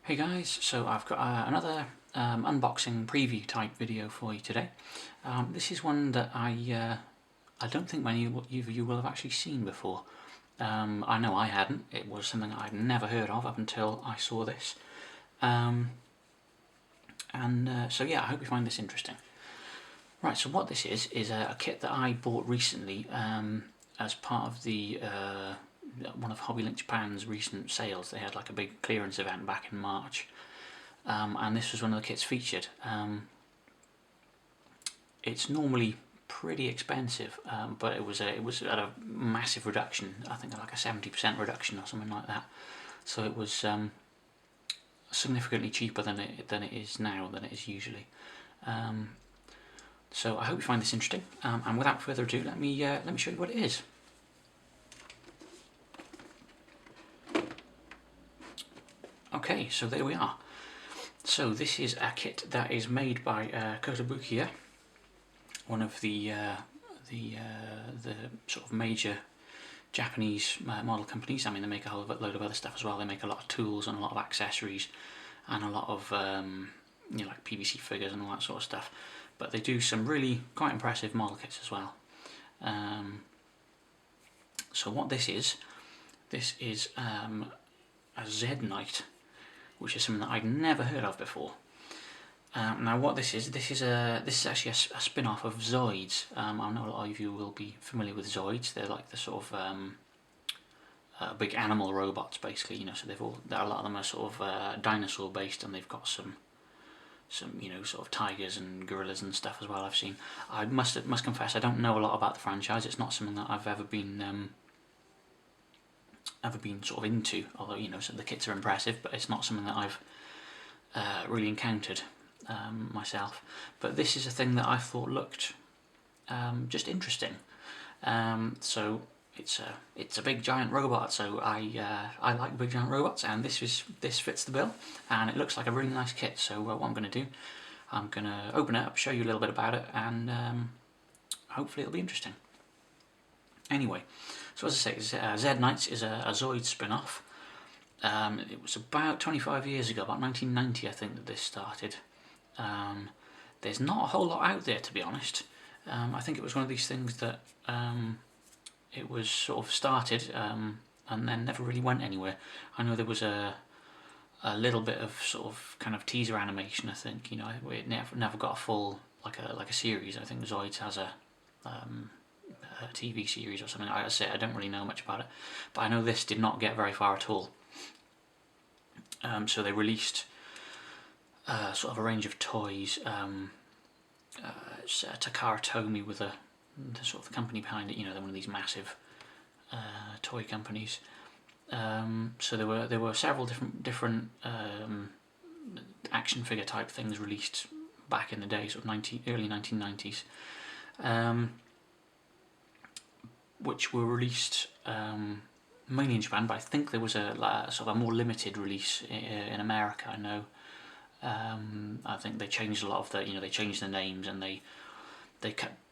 Hey guys, so I've got another unboxing preview type video for you today. This is one that I don't think many of you will have actually seen before. I know I hadn't. It was something I'd never heard of up until I saw this. So yeah, I hope you find this interesting. Right, so what this is a kit that I bought recently as part of the one of Hobbylink Japan's recent sales. They had like a big clearance event back in March, and this was one of the kits featured. It's normally pretty expensive, but it was at a massive reduction. I think like a 70% reduction or something like that. So it was significantly cheaper than it is now, than it is usually. So I hope you find this interesting. And without further ado, let me show you what it is. Okay, so there we are. So this is a kit that is made by Kotobukiya, one of the sort of major Japanese model companies. I mean, they make a whole load of other stuff as well. They make a lot of tools and a lot of accessories, and a lot of like PVC figures and all that sort of stuff. But they do some really quite impressive model kits as well. So what this is a Z-Knight, which is something that I'd never heard of before. Now what this is actually a spin-off of Zoids. I know a lot of you will be familiar with Zoids. They're like the sort of big animal robots, basically. You know, so a lot of them are sort of dinosaur based, and they've got some sort of tigers and gorillas and stuff as well. I've seen. I must confess, I don't know a lot about the franchise. It's not something that I've ever been sort of into. Although so the kits are impressive, but it's not something that I've really encountered myself. But this is a thing that I thought looked just interesting. So it's a big giant robot. So I like big giant robots, and this fits the bill, and it looks like a really nice kit. So what I'm going to do, I'm going to open it up, show you a little bit about it, and hopefully it'll be interesting. Anyway, so as I say, Z-Knights is a Zoid spin-off. It was about 25 years ago, about 1990 I think, that this started. There's not a whole lot out there, to be honest. I think it was one of these things that it was sort of started and then never really went anywhere. I know there was a little bit of sort of kind of teaser animation. I think it never got a full like a series. I think Zoids has a TV series or something. I say I don't really know much about it, but I know this did not get very far at all. So they released sort of a range of toys. It's Takara Tomy with the sort of the company behind it. They're one of these massive toy companies. So there were several different action figure type things released back in the day, sort of early 1990s, which were released mainly in Japan. But I think there was a sort of a more limited release in America. I know. I think they changed a lot of they changed the names, and they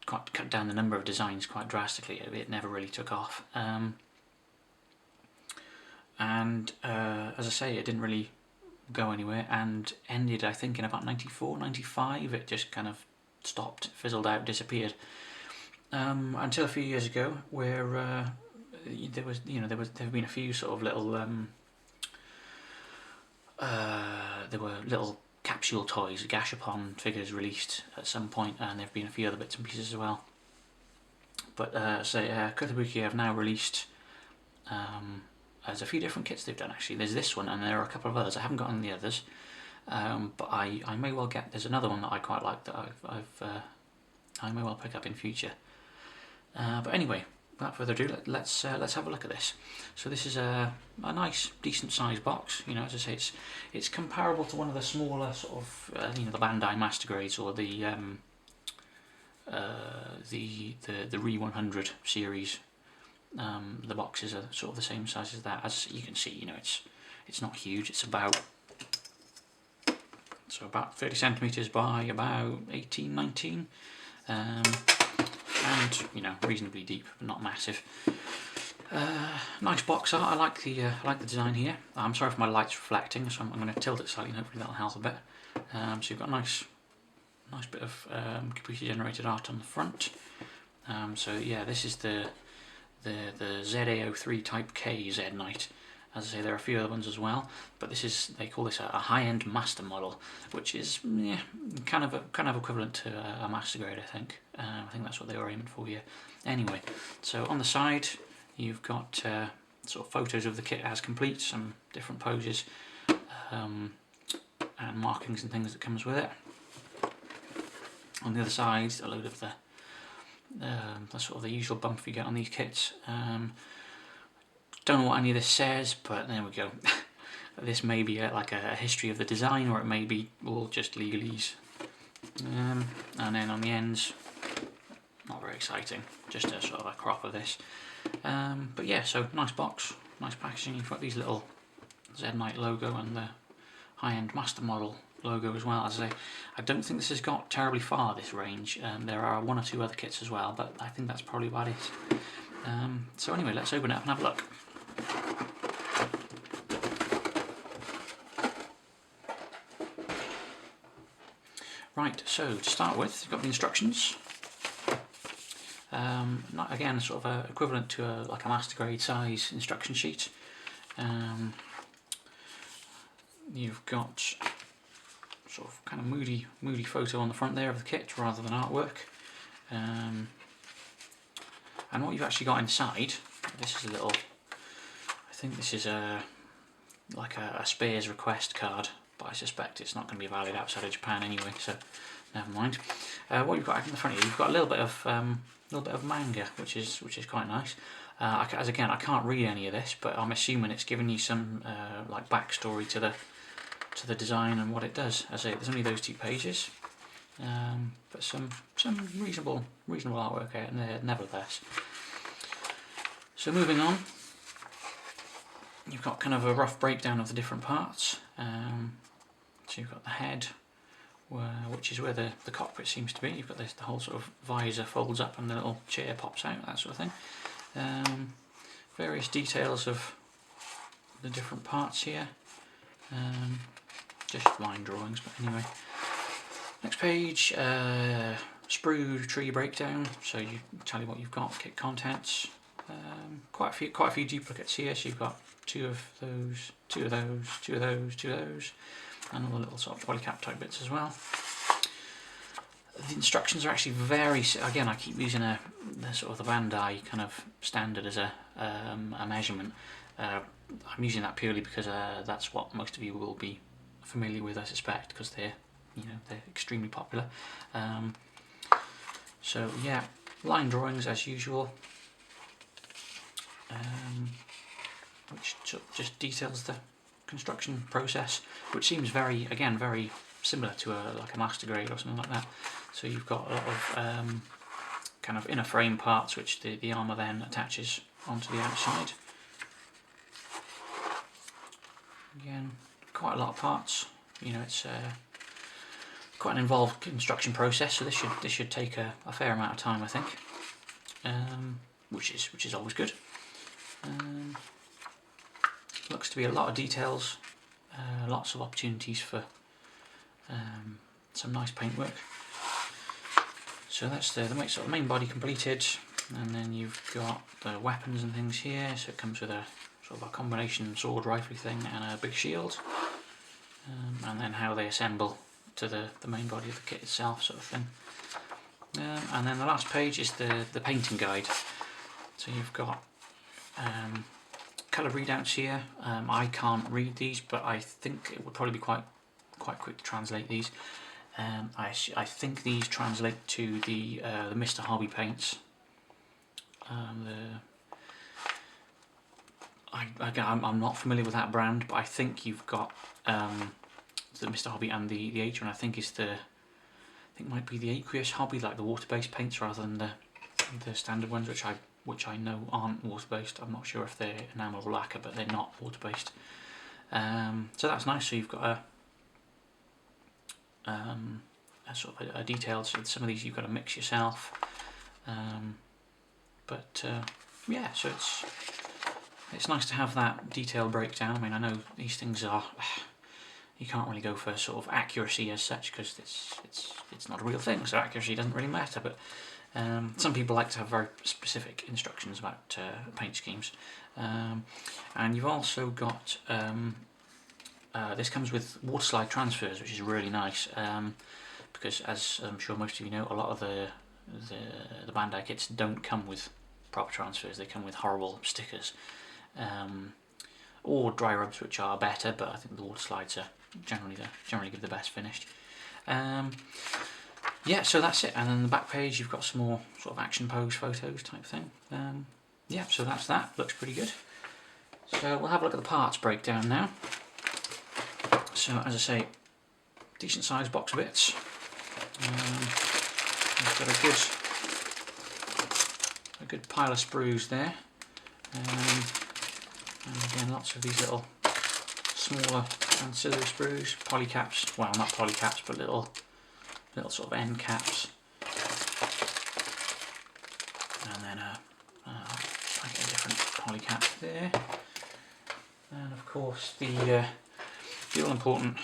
cut down the number of designs quite drastically. It never really took off. And as I say, it didn't really go anywhere, and ended, I think, in about 94, 95. It just kind of stopped, fizzled out, disappeared. Until a few years ago, where there have been a few sort of little there were little capsule toys, gashapon figures released at some point, and there have been a few other bits and pieces as well. But Kotobukiya have now released there's a few different kits they've done actually. There's this one, and there are a couple of others. I haven't gotten the others, but I may well get. There's another one that I quite like that I may well pick up in future. But anyway, without further ado, let's have a look at this. So this is a nice, decent sized box. As I say, it's comparable to one of the smaller sort of the Bandai Master Grades, or the Re 100 series. The boxes are sort of the same size as that. As you can see, it's not huge. It's about 30 centimeters by about 18, 19. And reasonably deep, but not massive. Nice box art. I like the design here. I'm sorry if my light's reflecting, so I'm going to tilt it slightly, and hopefully that'll help a bit. So you've got a nice bit of computer generated art on the front. So yeah, this is the Z-A03 Type K Z Knight. As I say, there are a few other ones as well, but they call this a high-end master model, which is kind of equivalent to a master grade, I think. I think that's what they were aiming for here. Anyway, so on the side you've got sort of photos of the kit as complete, some different poses, and markings and things that comes with it. On the other side, a load of the sort of the usual bump you get on these kits. Don't know what any of this says, but there we go. This may be like a history of the design, or it may be all just legalese. And then on the ends, not very exciting, just a sort of a crop of this. But yeah, so nice box, nice packaging. You've got these little Z Knight logo and the high-end master model logo as well. As I say, I don't think this has got terribly far, this range. There are one or two other kits as well, but I think that's probably about it. So anyway, let's open it up and have a look. Right, so to start with, you've got the instructions. Not, again, sort of equivalent to like a master grade size instruction sheet. You've got sort of kind of moody photo on the front there of the kit rather than artwork. And what you've actually got inside, this is a little, I think this is like a spares request card, but I suspect it's not going to be valid outside of Japan anyway, so never mind. What you've got in the front here, you've got a little bit of manga, which is quite nice. As again, I can't read any of this, but I'm assuming it's giving you some like backstory to the design and what it does. As I say, there's only those 2 pages, but some reasonable artwork out there nevertheless. So moving on, you've got kind of a rough breakdown of the different parts. So you've got the head, which is where the cockpit seems to be. You've got the whole sort of visor folds up and the little chair pops out, that sort of thing. Various details of the different parts here. Just line drawings, but anyway. Next page, sprue tree breakdown. So you tell you what you've got, kit contents. Quite a few duplicates here. So you've got 2 of those, 2 of those, 2 of those, 2 of those, and all the little sort of polycap type bits as well. The instructions are actually very, again, I keep using the sort of the Bandai kind of standard as a measurement. I'm using that purely because that's what most of you will be familiar with, I suspect, because they're extremely popular. So yeah, line drawings as usual, which just details the construction process, which seems very similar to like a master grade or something like that. So you've got a lot of kind of inner frame parts, which the armour then attaches onto the outside. Again, quite a lot of parts. It's quite an involved construction process, so this should take a fair amount of time, I think, which is always good. Looks to be a lot of details, lots of opportunities for some nice paintwork. So that's the sort of main body completed, and then you've got the weapons and things here. So it comes with a sort of a combination sword rifle thing and a big shield, and then how they assemble to the main body of the kit itself, sort of thing. And then the last page is the painting guide. So you've got colour readouts here. I can't read these, but I think it would probably be quite quick to translate these. I think these translate to the Mr. Hobby paints. I'm not familiar with that brand, but I think you've got the Mr. Hobby and the H one. I think might be the aqueous hobby, like the water-based paints rather than the standard ones, which I know aren't water-based. I'm not sure if they're enamel or lacquer, but they're not water-based. So that's nice. So you've got a sort of a detailed. So some of these you've got to mix yourself. Yeah, so it's nice to have that detailed breakdown. I mean, I know these things are, you can't really go for sort of accuracy as such because it's not a real thing, so accuracy doesn't really matter. But some people like to have very specific instructions about paint schemes. And you've also got, this comes with water slide transfers, which is really nice, because as I'm sure most of you know, a lot of the Bandai kits don't come with proper transfers. They come with horrible stickers, or dry rubs, which are better, but I think the water slides are generally give the best finish. Yeah, so that's it. And then the back page, you've got some more sort of action pose photos type thing. Yeah, so that's that. Looks pretty good. So we'll have a look at the parts breakdown now. So as I say, decent sized box of bits. We've got a good pile of sprues there. And again, lots of these little smaller ancillary sprues, polycaps. Well, not polycaps, but little sort of end caps. And then a packet of different polycaps there. And of course the all important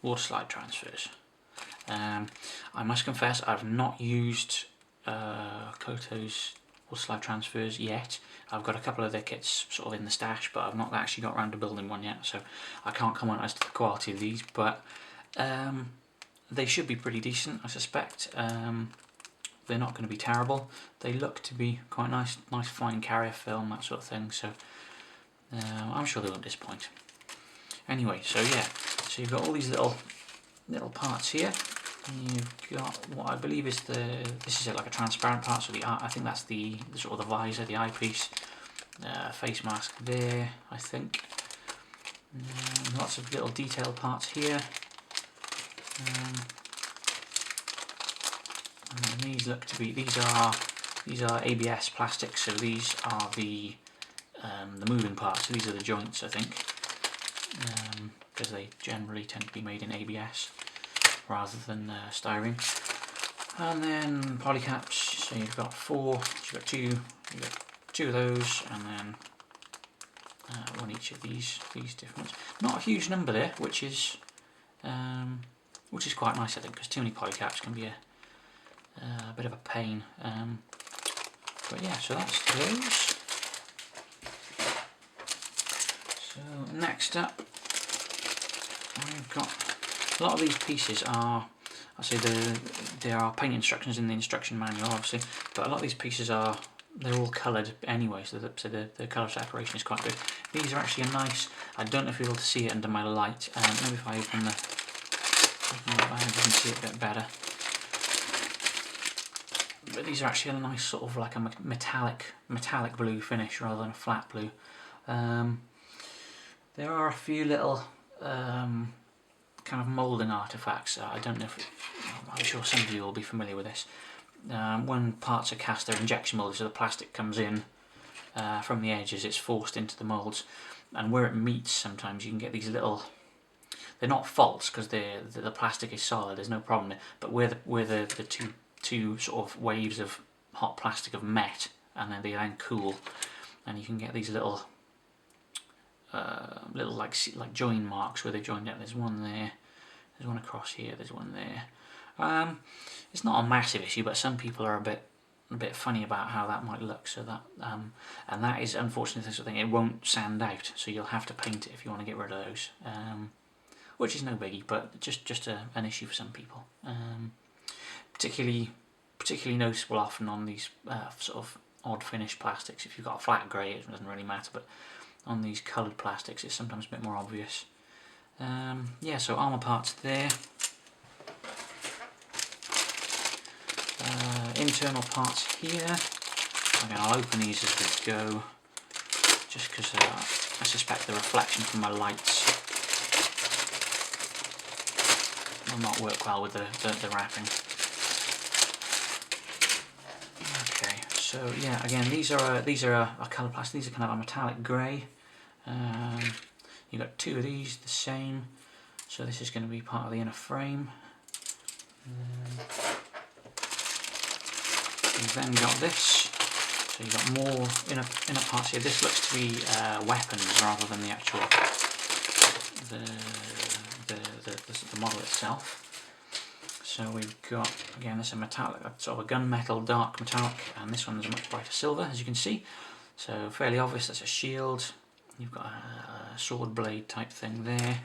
water slide transfers. I must confess I've not used Koto's water slide transfers yet. I've got a couple of their kits sort of in the stash, but I've not actually got around to building one yet, so I can't comment as to the quality of these, but they should be pretty decent, I suspect. They're not going to be terrible. They look to be quite nice fine carrier film, that sort of thing, so I'm sure they won't disappoint. Anyway, so yeah, so you've got all these little parts here. And you've got what I believe is this is like a transparent part, so I think that's the sort of the visor, the eyepiece, face mask there, I think. Lots of little detailed parts here. And these look to be these are ABS plastics, so these are the moving parts. So these are the joints, I think, because they generally tend to be made in ABS rather than styrene. And then polycaps. So you've got four. So you've got two of those, and then one each of these different ones. Not a huge number there, which is quite nice, I think, because too many polycaps can be a bit of a pain. But yeah, so that's those. So next up, we've got a lot of these pieces are, I say there are paint instructions in the instruction manual, obviously, but a lot of these pieces they're all coloured anyway, so the colour separation is quite good. These are actually a nice, I don't know if you're able to see it under my light, maybe if I open the bag you can see it a bit better. But these are actually a nice sort of like a metallic blue finish rather than a flat blue. There are a few little kind of moulding artifacts. I don't know if I'm sure some of you will be familiar with this. When parts are cast, they're injection moulded, so the plastic comes in from the edges. It's forced into the moulds, and where it meets, sometimes you can get these little. They're not faults because the plastic is solid. There's no problem there. But where the two sort of waves of hot plastic have met, and then they then cool, and you can get these little like join marks where they joined up. There's one there, there's one across here, there's one there. It's not a massive issue, but some people are a bit funny about how that might look. So that and that is unfortunately the sort of thing. It won't sand out, so you'll have to paint it if you want to get rid of those. Which is no biggie, but just an issue for some people. Particularly noticeable often on these sort of odd finish plastics. If you've got a flat grey, it doesn't really matter, but on these coloured plastics it's sometimes a bit more obvious. Yeah, so armour parts there. Internal parts here. Again, I'll open these as we go, just because I suspect the reflection from my lights will not work well with the wrapping. Okay, so yeah, again these are a colour plastic. These are kind of a metallic grey. You've got two of these the same, so this is going to be part of the inner frame. You've then got this, So you've got more inner parts here. This looks to be weapons rather than the actual the model itself. So we've got, again, this is a metallic, sort of a gunmetal dark metallic, and this one is a much brighter silver, as you can see. So fairly obvious that's a shield. You've got a sword blade type thing there.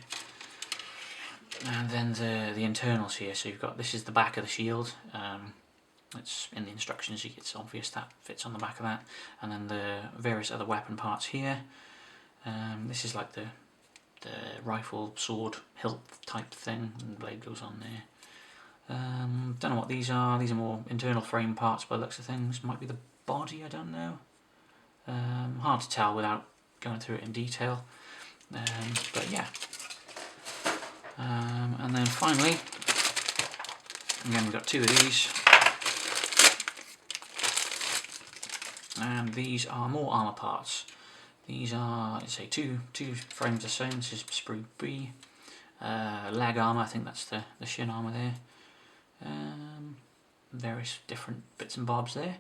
And then the internals here. So you've got, this is the back of the shield. It's in the instructions, it's obvious that fits on the back of that. And then the various other weapon parts here. This is like the rifle, sword, hilt type thing, and the blade goes on there. Don't know what these are. These are more internal frame parts by the looks of things. Might be the body, I don't know. Hard to tell without going through it in detail. But yeah. And then finally, again, we've got two of these. And these are more armour parts. These are, let's say, two frames or so. This is sprue B. Leg armour, I think that's the shin armour there. Various different bits and bobs there.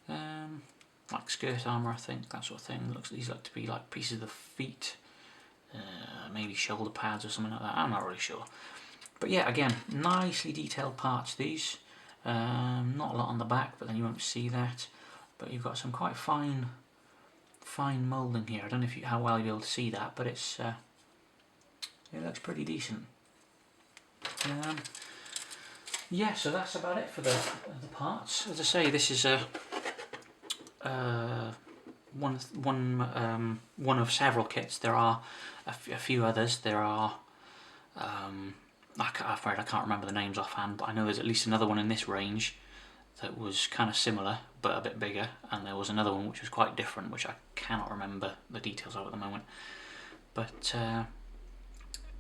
Like skirt armour, I think, that sort of thing. These look to be like pieces of the feet. Maybe shoulder pads or something like that. I'm not really sure. But yeah, again, nicely detailed parts, these. Not a lot on the back, but then you won't see that. But you've got some quite fine moulding here. I don't know how well you'll be able to see that, but it looks pretty decent. Yeah, so that's about it for the parts. As I say, this is one of several kits. There are a few others. There are I'm afraid I can't remember the names offhand, but I know there's at least another one in this range that was kind of similar but a bit bigger, and there was another one which was quite different, which I cannot remember the details of at the moment. But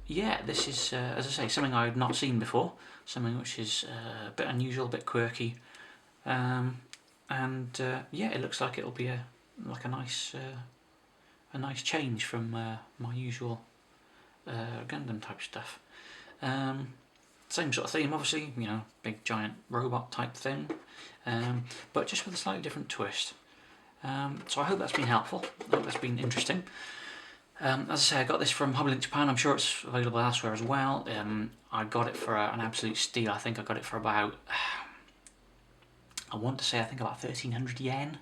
yeah, this is, as I say, something I had not seen before, something which is a bit unusual, a bit quirky, and yeah, it looks like it'll be a nice change from my usual Gundam type stuff. Same sort of theme, obviously, you know, big giant robot type thing, but just with a slightly different twist. So I hope that's been helpful. I hope that's been interesting. As I say, I got this from Hobbylink Japan. I'm sure it's available elsewhere as well. I got it for an absolute steal. I think I got it for about, I want to say, I think about 1,300 yen,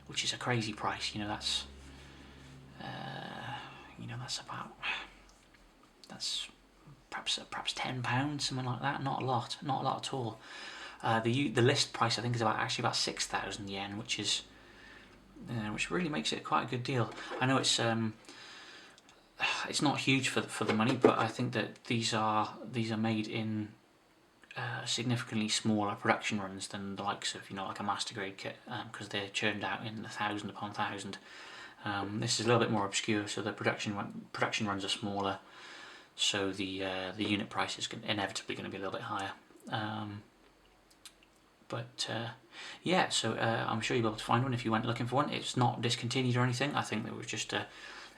which is a crazy price. You know, that's perhaps £10, something like that. Not a lot at all. The list price, I think, is actually about 6,000 yen, which really makes it quite a good deal. I know it's not huge for the money, but I think that these are made in significantly smaller production runs than the likes of, you know, like a master grade kit, because they're churned out in 1,000 upon 1,000. This is a little bit more obscure, so the production runs are smaller, so the unit price is inevitably going to be a little bit higher. Yeah, so I'm sure you'll be able to find one if you went looking for one. It's not discontinued or anything. I think that it was just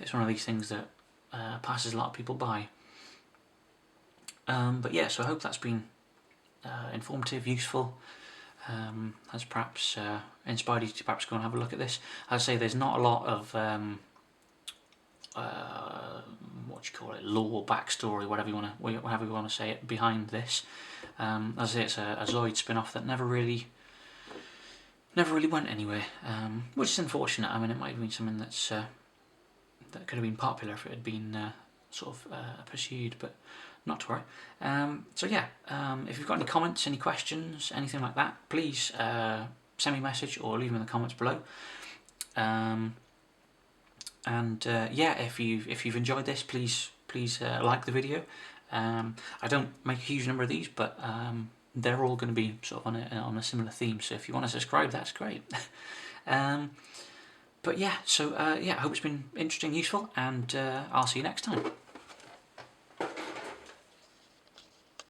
it's one of these things that passes a lot of people by. But yeah, so I hope that's been informative, useful, has perhaps inspired you to perhaps go and have a look at this. As I say, there's not a lot of lore, backstory, whatever you want to say it, behind this. As I say, it's a Zoid spin-off that never really went anywhere, which is unfortunate. I mean, it might have been something that could have been popular if it had been pursued, but not to worry. So yeah, if you've got any comments, any questions, anything like that, please send me a message or leave them in the comments below. Yeah, if you've enjoyed this, please like the video. I don't make a huge number of these, but they're all going to be sort of on a similar theme. So if you want to subscribe, that's great. But yeah, so yeah, I hope it's been interesting, useful, and I'll see you next time.